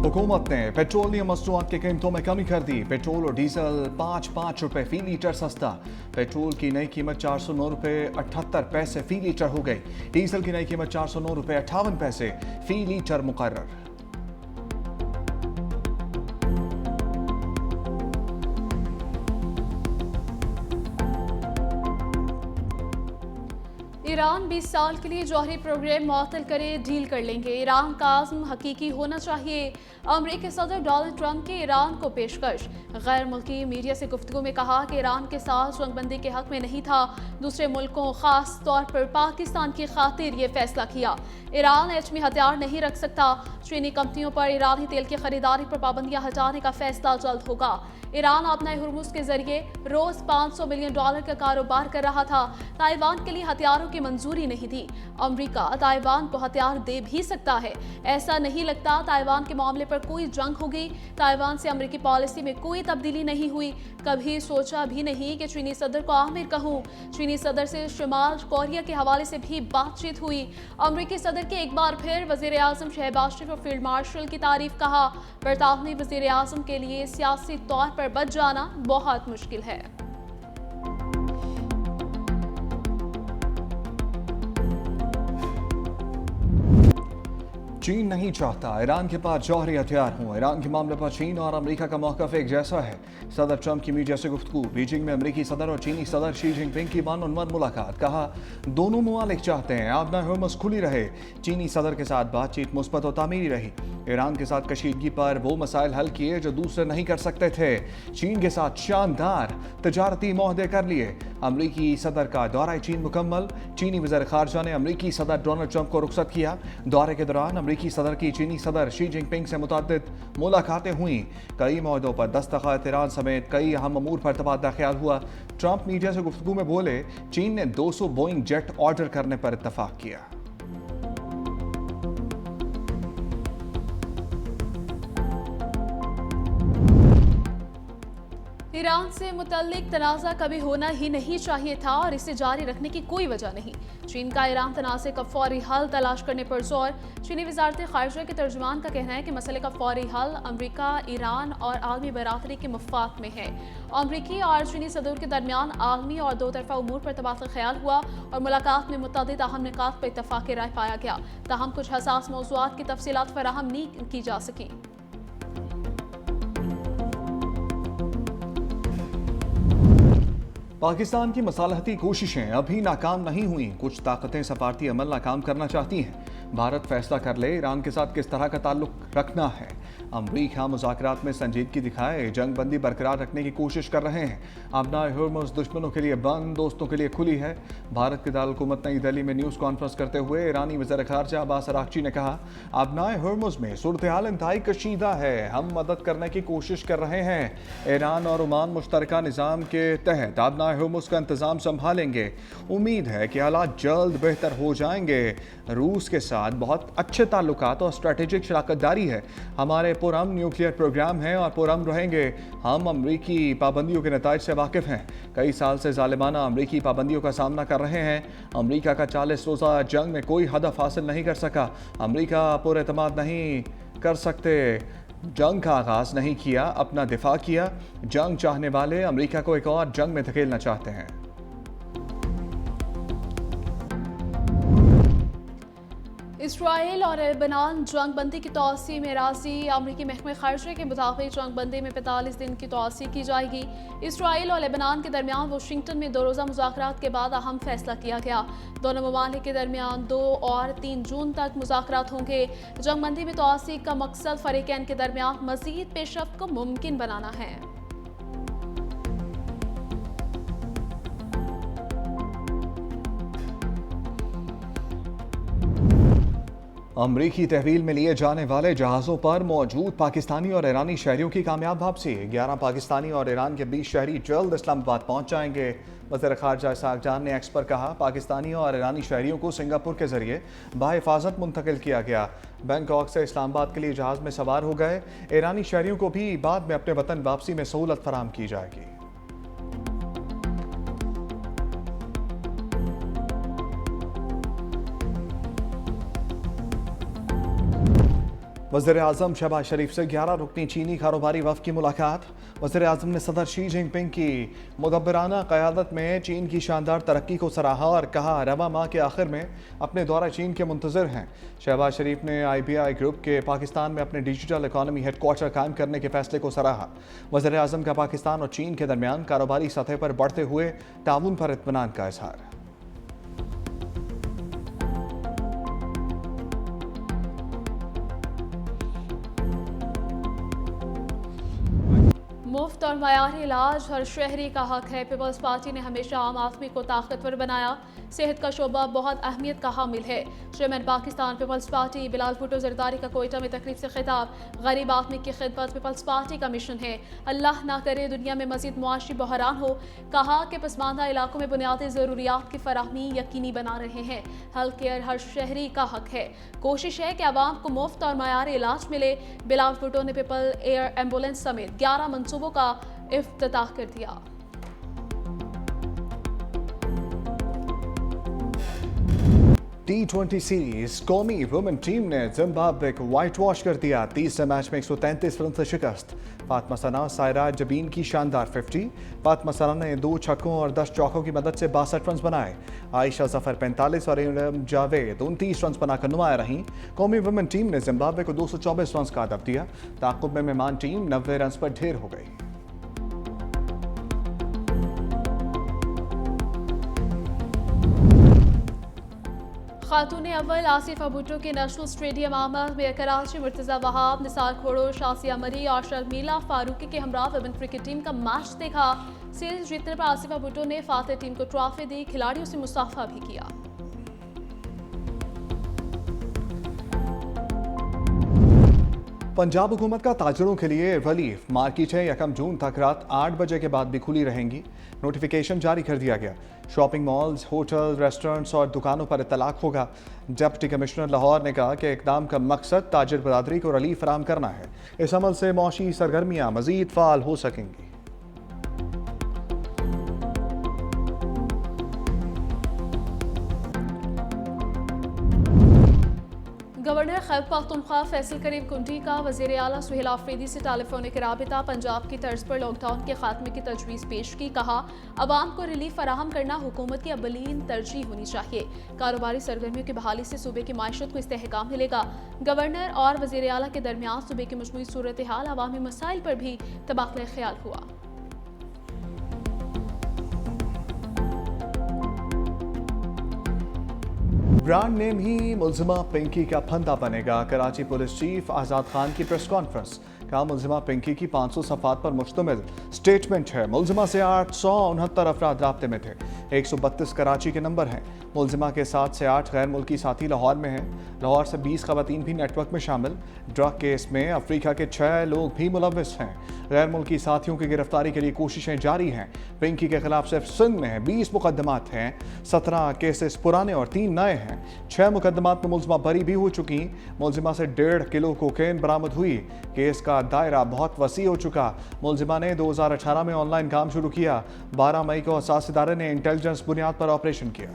हुकूमत ने पेट्रोलियम मसनूआत की कीमतों में कमी कर दी। पेट्रोल और डीजल 5 रुपए फी लीटर सस्ता। पेट्रोल की नई कीमत 409 रुपए 78 पैसे फी लीटर हो गई। डीजल की नई कीमत 409 रुपए 58 पैसे फी लीटर मुकर्रर। ईरान 20 साल के लिए जौहरी प्रोग्राम मुअत्तल करे, डील कर लेंगे। ईरान का आज़म हकीकी होना चाहिए। अमरीकी सदर डोनाल्ड ट्रंप की ईरान को पेशकश। गैर मुल्की मीडिया से गुफ्तगू में कहा कि ईरान के साथ जंगबंदी के हक में नहीं था, दूसरे मुल्कों खास तौर पर पाकिस्तान की खातिर ये फैसला किया। ईरान एटमी हथियार नहीं रख सकता। चीनी कंपनियों पर ईरानी तेल की खरीदारी पर पाबंदियां हटाने का फैसला जल्द होगा। ईरान अपना हुर्मुज के जरिए रोज $500 मिलियन का कारोबार कर रहा था। ताइवान के लिए हथियारों की मंजूरी नहीं थी। अमेरिका ताइवान को हथियार दे भी सकता है। ऐसा नहीं लगता ताइवान के मामले पर कोई जंग होगी। ताइवान से अमेरिकी पॉलिसी में कोई तब्दीली नहीं हुई। कभी सोचा भी नहीं कि चीनी सदर को आमिर कहूं। चीनी सदर से शुमाल कोरिया के हवाले से भी बातचीत हुई। अमेरिकी सदर के एक बार फिर वजीर आजम शहबाज शरीफ और फील्ड मार्शल की तारीफ कहा। बरतानवी वजीर आजम के लिए सियासी तौर पर बच जाना बहुत मुश्किल है। चीन नहीं चाहता ईरान के पास जौहरी हथियार हों। ईरान के मामले पर चीन और अमेरिका का मौक़िफ़ एक जैसा है। सदर ट्रंप की मीडिया से गुफ्तगू। बीजिंग में अमेरिकी सदर और चीनी सदर शी जिनपिंग की वन-ऑन-वन मुलाकात। कहा दोनों ममालिक चाहते हैं आबना हुर्मुज़ खुली रहे। चीनी सदर के साथ बातचीत मुस्बत और तामीरी रही। ईरान के साथ कशीदगी पर वो मसाइल हल किए जो दूसरे नहीं कर सकते थे। चीन के साथ शानदार तजारती मुआहदे कर लिए। अमरीकी सदर का दौरा चीन मुकम्मल। चीनी वज़ीर ख़ारजा ने अमरीकी सदर डोनाल्ड ट्रंप को रुखसत किया। दौरे के दौरान अमरीकी सदर की चीनी सदर शी जिनपिंग से मुतअद्दिद मुलाकातें हुई। कई मुआहदों पर दस्तखत, ईरान समेत कई अहम अमूर पर तबादला ख्याल हुआ। ट्रंप मीडिया से गुफ्तगू में बोले चीन ने 200 बोइंग जेट ऑर्डर करने पर इत्तफाक किया। ईरान से मुतल्लिक तनाज़ा कभी होना ही नहीं चाहिए था और इसे जारी रखने की कोई वजह नहीं। चीन का ईरान तनाज़े का फौरी हल तलाश करने पर जोर। चीनी वज़ारत ख़ारिजा के तर्जुमान का कहना है कि मसले का फौरी हल अमरीका, ईरान और आलमी बरादरी के मफ़ाद में है। अमरीकी और चीनी सदर के दरमियान आलमी और दो तरफ़ा उमूर पर तबादला ख्याल हुआ और मुलाकात में मुतअद्दिद अहम निकात पर इत्तफ़ाक़ राय पाया गया। ताहम कुछ हसास मौज़ूआत की तफ़सीलात फ़राहम नहीं की जा सकी। पाकिस्तान की मसालहती कोशिशें अभी नाकाम नहीं हुई। कुछ ताकतें सफारती अमल नाकाम करना चाहती हैं। भारत फैसला कर ले ईरान के साथ किस तरह का ताल्लुक रखना है। अमरीका मुज़ाकरात में संजीदगी दिखाए जंग बंदी बरकरार रखने की कोशिश कर रहे हैं। आबनाए हुर्मुज़ दुश्मनों के लिए बंद, दोस्तों के लिए खुली है। भारत के दारुल-हुकूमत नई दिल्ली में न्यूज़ कॉन्फ्रेंस करते हुए ईरानी वज़ीर ख़ारजा अब्बास अराग़ची ने कहा आबनाए हुर्मुज़ में सूरत हाल इंतहाई कशीदा है। हम मदद करने की कोशिश कर रहे हैं। ईरान और ओमान मुश्तरका निज़ाम के तहत आबनाए हुर्मुज़ का इंतज़ाम संभालेंगे। उम्मीद है कि हालात जल्द बेहतर हो जाएंगे। रूस के साथ बहुत अच्छे ताल्लुकात और स्ट्रेटेजिक शराकतदारी है। हमारे पुरअमन न्यूक्लियर प्रोग्राम हैं और पुरअमन रहेंगे। हम अमरीकी पाबंदियों के नताइज से वाकिफ़ हैं। कई साल से ज़ालिमाना अमरीकी पाबंदियों का सामना कर रहे हैं। अमरीका का 40 रोज़ा जंग में कोई हदफ हासिल नहीं कर सका। अमरीका पुरएतमाद नहीं कर सकते। जंग का आगाज़ नहीं किया, अपना दिफा किया। जंग चाहने वाले अमरीका को एक और जंग में धकेलना चाहते हैं। इसराइल और लेबनान जंग बंदी की तौसी में राजी। अमरीकी महकमे ख़ारिजा के मुताबिक जंग बंदी में 45 दिन की तौसी की जाएगी। इसराइल और लेबनान के दरमियान वाशिंगटन में 2 रोज़ा मुज़ाकरात के बाद अहम फैसला किया गया। दोनों ममालिक के दरमियान 2 और 3 जून तक मुज़ाकरात होंगे। जंग बंदी में तौसी का मकसद फ़रीक़ैन के दरमियान मज़ीद पेशरफ़्त को मुमकिन बनाना है। अमरीकी तहवील में लिए जाने वाले जहाज़ों पर मौजूद पाकिस्तानी और ईरानी शहरियों की कामयाब वापसी। 11 पाकिस्तानी और ईरान के 20 शहरी जल्द इस्लामाबाद पहुंच जाएंगे। वज़ीर ख़ारजा इसहाक़ जान ने एक्स पर कहा पाकिस्तानी और ईरानी शहरियों को सिंगापुर के जरिए बाहिफाजत मुंतकिल किया गया। बैंकॉक से इस्लामाबाद के लिए जहाज़ में सवार हो गए। ईरानी शहरियों को भी बाद में अपने वतन वापसी में सहूलत फराहम की जाएगी। वज़ीर-ए-आज़म शहबाज शरीफ से 11 रुकनी चीनी कारोबारी वफ़द की मुलाकात। वज़ीर-ए-आज़म ने सदर शी जिनपिंग की मुदब्बिराना क़यादत में चीन की शानदार तरक्की को सराहा और कहा रवा माह के आखिर में अपने दौरा चीन के मुंतज़िर हैं। शहबाज शरीफ ने IBI ग्रुप के पाकिस्तान में अपने डिजिटल इकॉनमी हेडक्वार्टर कायम करने के फैसले को सराहा। वज़ीर-ए-आज़म का पाकिस्तान और चीन के दरमियान कारोबारी सतह पर बढ़ते हुए ताउन पर इत्मीनान का इज़हार। मुफ्त और मयारी इलाज हर शहरी का हक है। पीपल्स पार्टी ने हमेशा आम आदमी को ताकतवर बनाया। सेहत का शोबा बहुत अहमियत का हामिल है। चेयरमैन पाकिस्तान पीपल्स पार्टी बिलाल भुट्टो जरदारी का कोयटा में तकरीब से खिताब। गरीब आदमी की खिदमत पीपल्स पार्टी का मिशन है। अल्लाह ना करे दुनिया में मजीद मुआशी बहरान हो। कहा कि पसमानदा इलाकों में बुनियादी ज़रूरियात की फराहमी यकीनी बना रहे हैं। हेल्थ केयर हर शहरी का हक है। कोशिश है कि आवाम को मुफ्त और मयारी इलाज मिले। बिलाल भुट्टो ने पीपल एयर एम्बुलेंस समेत 11 मनसूबों का इफ्तिताह कर दिया। T20 सीरीज कौमी वुमेन टीम ने जिम्बाब्वे को व्हाइट वॉश कर दिया। तीसरे मैच में 133 रन से शिकस्त। फातिमा सना सायरा जबीन की शानदार 50। फातिमा सना ने 2 छक्कों और 10 चौकों की मदद से 62 रन बनाए। आयशा जफर 45 और इरम जावेद 29 रन बनाकर नुमाया रहीं। कौमी वुमेन टीम ने जिम्बाब्वे को 224 रन का अदब दिया। ताक़ुब में मेहमान टीम 90 रन पर ढेर हो गई। खातून अव्वल आसिफा भुट्टो के नेशनल स्टेडियम आमद में कराची मुर्तज़ा वहाब, निसार खोड़ो, शासिया मरी और शर्मिला फारूकी के हमरा वुमेन क्रिकेट टीम का मैच देखा। सीरीज जीतने पर आसिफा भुट्टो ने फातेह टीम को ट्रॉफी दी। खिलाड़ियों से मुसाफा भी किया। पंजाब हुकूमत का ताजरों के लिए रिलीफ। मार्केटें 1 जून तक रात 8 बजे के बाद भी खुली रहेंगी। नोटिफिकेशन जारी कर दिया गया। शॉपिंग मॉल्स, होटल, रेस्टोरेंट्स और दुकानों पर इतलाक होगा। डिप्टी कमिश्नर लाहौर ने कहा कि इकदाम का मकसद ताजिर बरादरी को रिलीफ फराहम करना है। इस अमल से मौशी सरगर्मियाँ मजीद फाल हो सकेंगी। गवर्नर खैबर पख्तूनख्वा फैसल करीम कुंडी का वज़ीर आला सुहेल आफरीदी से टेलीफोनिक राबिता। पंजाब की तर्ज पर लॉकडाउन के खात्मे की तजवीज़ पेश की। कहा अवाम को रिलीफ फराहम करना हुकूमत की अवलीन तरजीह होनी चाहिए। कारोबारी सरगर्मियों की बहाली से सूबे की माशत को इस्तेहकाम मिलेगा। गवर्नर और वज़ीर आला के दरमियान सूबे की मजमूई सूरत हाल, अवामी मसाइल पर भी तबादला ख्याल हुआ। ब्रांड नेम ही मुलजिमा पिंकी का फंदा बनेगा। कराची पुलिस चीफ आज़ाद खान की प्रेस कॉन्फ्रेंस। कहा मुलजिमा पिंकी की 500 सफ़ात पर मुश्तमिल स्टेटमेंट है। मुलजिमा से 869 अफराद राब्ते में थे। 132 कराची के नंबर हैं। मुलजिमा के 7 से 8 गैर मुल्की साथी लाहौर में हैं। लाहौर से 20 ख़वातीन भी नेटवर्क में शामिल। ड्रग केस में अफ्रीका के 6 लोग भी मुलव्विस हैं। गैर मुल्की साथियों की गिरफ्तारी के लिए कोशिशें जारी हैं। पिंकी के खिलाफ सिर्फ सिंध में 20 मुकदमात हैं। 17 केसेस पुराने और 3 नए हैं। 6 मुकदमात में मुलजिमा बरी भी हो चुकी। मुलजिमा से 1.5 किलो कोकेन बरामद हुई। केस का दायरा बहुत वसी हो चुका। मुलजिमा ने 2018 में ऑनलाइन काम शुरू किया। 12 मई को हसास इदारे ने इंटेलिजेंस बुनियाद पर ऑपरेशन किया।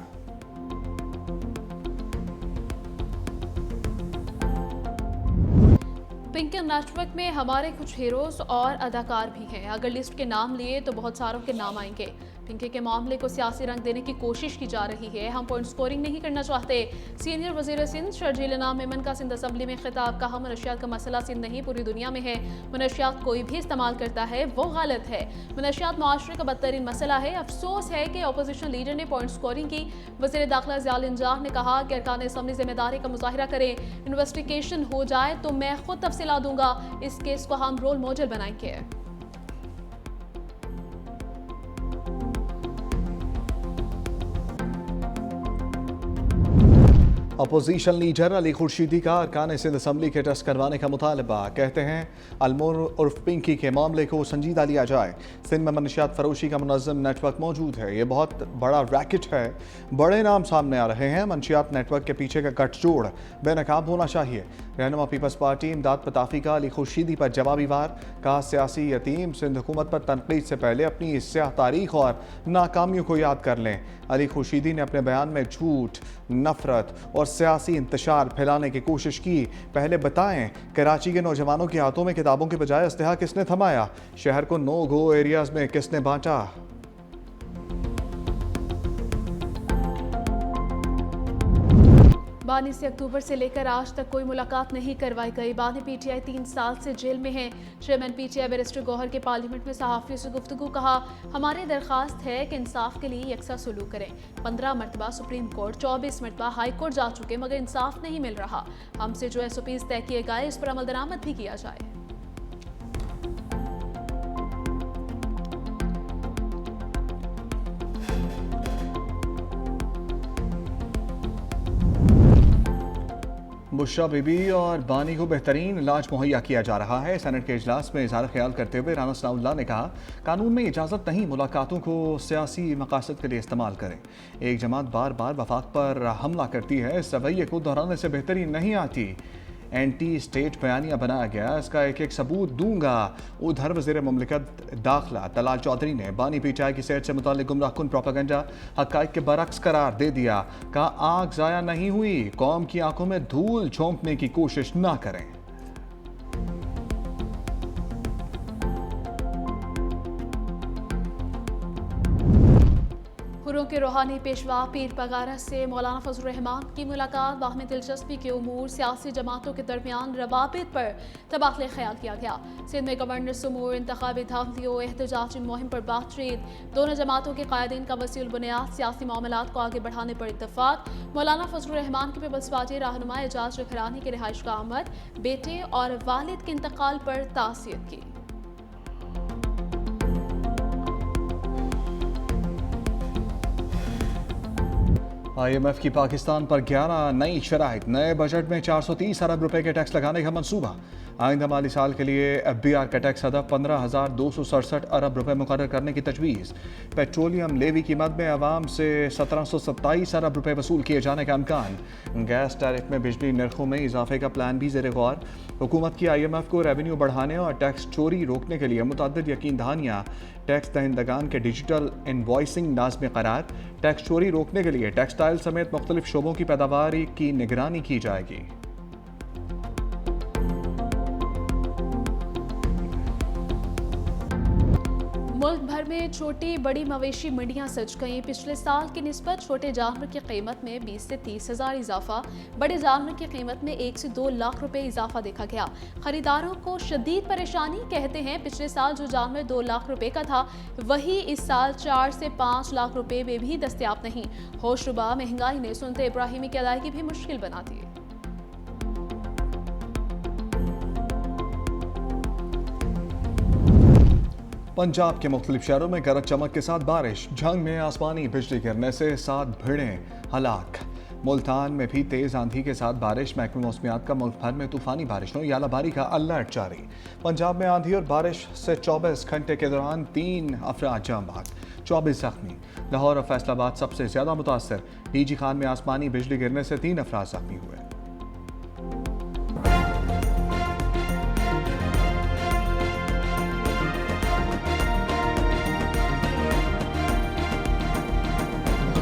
पिंकी नेटवर्क में हमारे कुछ हीरोज और अदाकार भी हैं। अगर लिस्ट के नाम लिए तो बहुत सारों के नाम आएंगे। पिंकी के मामले को सियासी रंग देने की कोशिश की जा रही है। हम पॉइंट स्कोरिंग नहीं करना चाहते। सीनियर वजीर सिंध शर्जील इनाम मेमन का सिंध असम्बली में खिताब। कहा मनशियात का मसला सिंध नहीं पूरी दुनिया में है। मनशियात कोई भी इस्तेमाल करता है वो गलत है। मनशियात मुआशरे का बदतरीन मसला है। अफसोस है कि अपोजिशन लीडर ने पॉइंट स्कोरिंग की। वज़ीर दाखिला ज़ियाउल इंजाह ने कहा कि अरकान असम्बली जिम्मेदारी का मुजाहिरा करें। इन्वेस्टिगेशन हो जाए तो मैं खुद तफसीला दूंगा। इस केस को हम रोल मॉडल बनाएंगे। अपोजिशन लीडर अली खुर्शीदी का अरकान सिंध असम्बली के टेस्ट करवाने का मुतालबा। कहते हैं अलमोर उर्फ पिंकी के मामले को संजीदा लिया जाए। सिंध में मनशियात फरोशी का मुनज़्ज़म नेटवर्क मौजूद है। ये बहुत बड़ा रैकेट है। बड़े नाम सामने आ रहे हैं। मनशियात नेटवर्क के पीछे का गठजोड़ बेनकाब होना चाहिए। रहनुमा पीपल्स पार्टी इमदाद पताफी का अली खुर्शीदी पर जवाबी वार। कहा सियासी यतीम सिंध हुकूमत पर तनकीद से पहले अपनी स्याह तारीख और नाकामियों को याद कर लें। अली खुर्शीदी ने अपने बयान में झूठ, नफरत और सियासी इंतशार फैलाने की कोशिश की। पहले बताएं, कराची के नौजवानों के हाथों में किताबों के बजाय इस्तेहा किसने थमाया? शहर को नो गो एरियाज में किसने बांटा? बानी से अक्टूबर से लेकर आज तक कोई मुलाकात नहीं करवाई गई। बानी पीटीआई 3 साल से जेल में हैं। चेयरमैन पीटीआई बैरिस्टर गौहर के पार्लियामेंट में सहाफ़ियों से गुफ्तगू। कहा, हमारी दरख्वास्त है कि इंसाफ के लिए यकसा सलूक करें। 15 मरतबा सुप्रीम कोर्ट, 24 मरतबा हाई कोर्ट जा चुके मगर इंसाफ नहीं मिल रहा। हमसे जो SOPs तय किए गए इस पर अमल दरामद भी किया जाए। बुशरा बीबी और बानी को बेहतरीन इलाज मुहैया किया जा रहा है। सेनेट के इजलास में इज़हार ख्याल करते हुए राना सनाउल्लाह ने कहा, कानून में इजाज़त नहीं मुलाकातों को सियासी मकासद के लिए इस्तेमाल करें। एक जमात बार बार वफाक पर हमला करती है, इस रवैये को दोहराने से बेहतरी नहीं आती। एंटी स्टेट बयानिया बनाया गया, इसका एक एक सबूत दूंगा। उधर वज़ीर मुमलिकत दाखिला तलाल चौधरी ने बानी पीटीआई की सेहत से मुताल्लिक गुमराहकुन प्रोपेगेंडा हक़ाइक़ के बरक्स करार दे दिया। कहा, आग ज़ाया नहीं हुई, कौम की आंखों में धूल झोंकने की कोशिश ना करें। हुर्रों के रूहानी पेशवा पीर पगारा से मौलाना फजल रहमान की मुलाकात। बाहमी दिलचस्पी के उमूर, सियासी जमातों के दरमियान रवाबित पर तबादला ख्याल किया गया। सिंध में गवर्नर समूर, इंतखाबी धांधलियों, एहतजाजी मुहिम पर बातचीत। दोनों जमातों के कायदीन का वसीउल बुनियाद सियासी मामलात को आगे बढ़ाने पर इत्तफाक। मौलाना फजल रहमान की पीपल्स पार्टी रहनुमा एजाज रखरानी की रिहाइश का आमद। बेटे और वालिद के इंतकाल पर तासीर की। IMF की पाकिस्तान पर 11 नई शराइत। नए बजट में 430 अरब रुपए के टैक्स लगाने का मंसूबा। आइंदा माली साल के लिए FBR का टैक्स हदफ 15,267 अरब रुपए मुकर्रर करने की तजवीज़। पेट्रोलियम लेवी कीमत में आवाम से 1727 अरब रुपए वसूल किए जाने का इम्कान। गैस टैरिफ में बिजली नरखों में इजाफे का प्लान भी ज़ेर गौर। हुकूमत की IMF को रेवेन्यू बढ़ाने और टैक्स चोरी रोकने के लिए मुतअद्दिद यकीन दहानियाँ। टैक्स दहिंदगान के डिजिटल इनवॉइसिंग नाज़ में करार। टैक्स चोरी रोकने के लिए टेक्सटाइल समेत मुख्तलिफ शोबों की पैदावार की निगरानी की जाएगी। मुल्क भर में छोटी बड़ी मवेशी मंडियां सज गईं। पिछले साल की निस्बत छोटे जानवर की कीमत में 20 से 30 हज़ार इजाफा, बड़े जानवर की कीमत में 1 से 2 लाख रुपए इजाफा देखा गया। खरीदारों को शदीद परेशानी। कहते हैं, पिछले साल जो जानवर 2 लाख रुपए का था वही इस साल 4 से 5 लाख रुपए में भी दस्तयाब नहीं। होशरुबा महंगाई ने सुनते इब्राहिमी की अदायगी भी मुश्किल बना दी। पंजाब के मुख्तलिफ शहरों में गरज चमक के साथ बारिश। झंग में आसमानी बिजली गिरने से 7 भेड़ें हलाक। मुल्तान में भी तेज आंधी के साथ बारिश। महकमे मौसमियात का मुल्क भर में तूफानी बारिशों यालाबारी का अलर्ट जारी। पंजाब में आंधी और बारिश से 24 घंटे के दौरान 3 अफराद जान बहक, 24 जख्मी। लाहौर और फैसलाबाद सबसे ज्यादा मुतासर। डीजी खान में आसमानी बिजली गिरने से 3 अफराद जख्मी हुए।